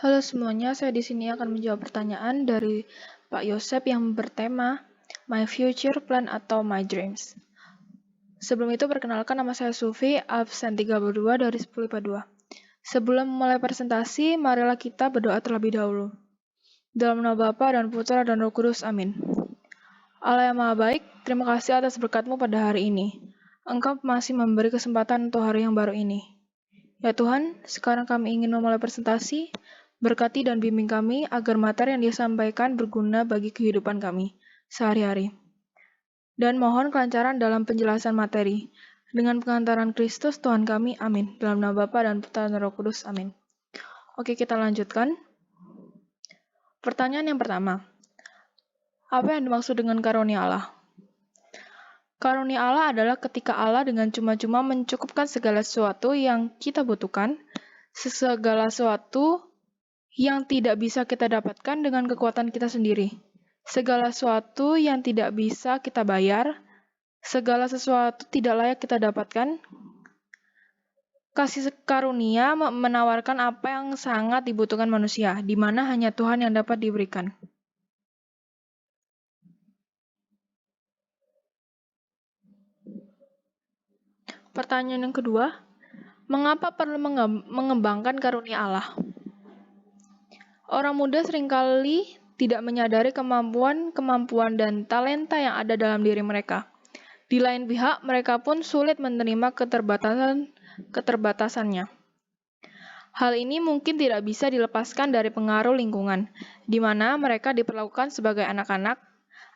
Halo semuanya, saya di sini akan menjawab pertanyaan dari Pak Yosep yang bertema My Future Plan atau My Dreams. Sebelum itu perkenalkan, nama saya Sufi, absen 32 dari 10 IPA 2. Sebelum memulai presentasi, marilah kita berdoa terlebih dahulu. Dalam nama Bapa dan Putra dan Roh Kudus, amin. Allah yang Maha Baik, terima kasih atas berkat-Mu pada hari ini. Engkau masih memberi kesempatan untuk hari yang baru ini. Ya Tuhan, sekarang kami ingin memulai presentasi. Berkati dan bimbing kami agar materi yang disampaikan berguna bagi kehidupan kami sehari-hari. Dan mohon kelancaran dalam penjelasan materi. Dengan pengantaran Kristus Tuhan kami, amin. Dalam nama Bapa dan Putra dan Roh Kudus, amin. Oke, kita lanjutkan. Pertanyaan yang pertama. Apa yang dimaksud dengan karunia Allah? Karunia Allah adalah ketika Allah dengan cuma-cuma mencukupkan segala sesuatu yang kita butuhkan, segala sesuatu yang tidak bisa kita dapatkan dengan kekuatan kita sendiri. Segala sesuatu yang tidak bisa kita bayar, segala sesuatu tidak layak kita dapatkan. Kasih karunia menawarkan apa yang sangat dibutuhkan manusia, di mana hanya Tuhan yang dapat diberikan. Pertanyaan yang kedua, mengapa perlu mengembangkan karunia Allah? Orang muda seringkali tidak menyadari kemampuan dan talenta yang ada dalam diri mereka. Di lain pihak, mereka pun sulit menerima keterbatasannya. Hal ini mungkin tidak bisa dilepaskan dari pengaruh lingkungan, di mana mereka diperlakukan sebagai anak-anak.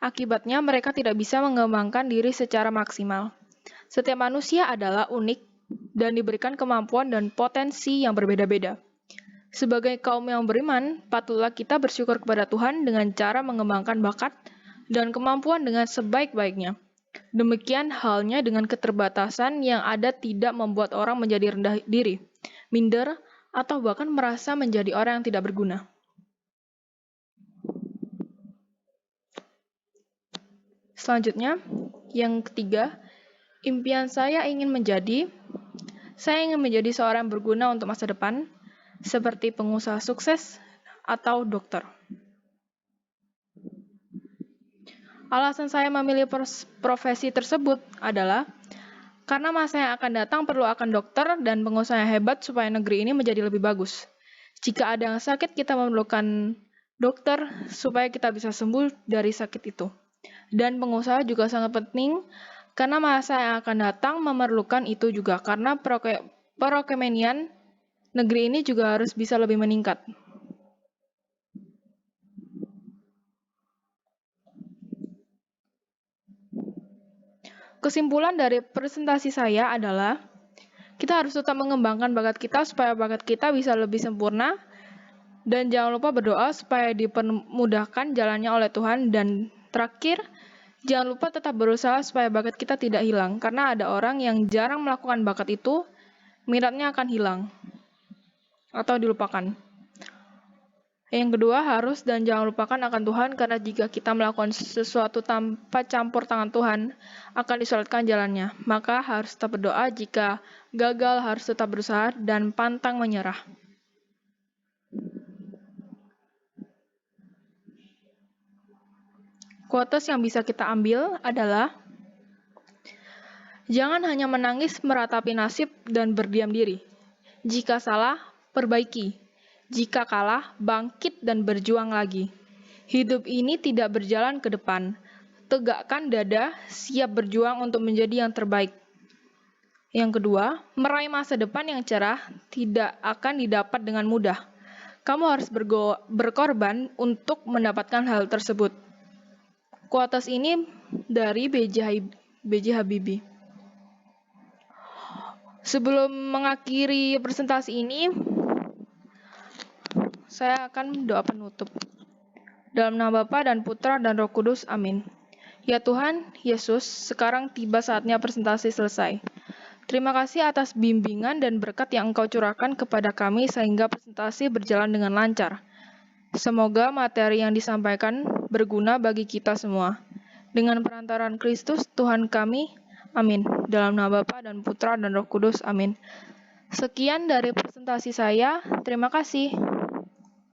Akibatnya, mereka tidak bisa mengembangkan diri secara maksimal. Setiap manusia adalah unik dan diberikan kemampuan dan potensi yang berbeda-beda. Sebagai kaum yang beriman, patutlah kita bersyukur kepada Tuhan dengan cara mengembangkan bakat dan kemampuan dengan sebaik-baiknya. Demikian halnya dengan keterbatasan yang ada tidak membuat orang menjadi rendah diri, minder, atau bahkan merasa menjadi orang yang tidak berguna. Selanjutnya, yang ketiga, impian saya ingin menjadi seorang yang berguna untuk masa depan, seperti pengusaha sukses atau dokter. Alasan saya memilih profesi tersebut adalah karena masa yang akan datang perlu akan dokter dan pengusaha yang hebat supaya negeri ini menjadi lebih bagus. Jika ada yang sakit, kita memerlukan dokter supaya kita bisa sembuh dari sakit itu. Dan pengusaha juga sangat penting karena masa yang akan datang memerlukan itu juga karena perekonomian negeri ini juga harus bisa lebih meningkat. Kesimpulan dari presentasi saya adalah kita harus tetap mengembangkan bakat kita supaya bakat kita bisa lebih sempurna, dan jangan lupa berdoa supaya dipermudahkan jalannya oleh Tuhan, dan terakhir, jangan lupa tetap berusaha supaya bakat kita tidak hilang, karena ada orang yang jarang melakukan bakat itu, minatnya akan hilang atau dilupakan. Yang kedua, harus dan jangan lupakan akan Tuhan, karena jika kita melakukan sesuatu tanpa campur tangan Tuhan, akan disulitkan jalannya. Maka harus tetap berdoa, jika gagal harus tetap berusaha dan pantang menyerah. Quotes yang bisa kita ambil adalah, jangan hanya menangis meratapi nasib dan berdiam diri. Jika salah, perbaiki. Jika kalah, bangkit dan berjuang lagi. Hidup ini tidak berjalan ke depan. Tegakkan dada, siap berjuang untuk menjadi yang terbaik. Yang kedua, meraih masa depan yang cerah tidak akan didapat dengan mudah. Kamu harus berkorban untuk mendapatkan hal tersebut. Quotes ini dari B.J. Habibie. Sebelum mengakhiri presentasi ini, saya akan doa penutup. Dalam nama Bapa dan Putra dan Roh Kudus, amin. Ya Tuhan, Yesus, sekarang tiba saatnya presentasi selesai. Terima kasih atas bimbingan dan berkat yang Engkau curahkan kepada kami sehingga presentasi berjalan dengan lancar. Semoga materi yang disampaikan berguna bagi kita semua. Dengan perantaran Kristus, Tuhan kami, amin. Dalam nama Bapa dan Putra dan Roh Kudus, amin. Sekian dari presentasi saya. Terima kasih.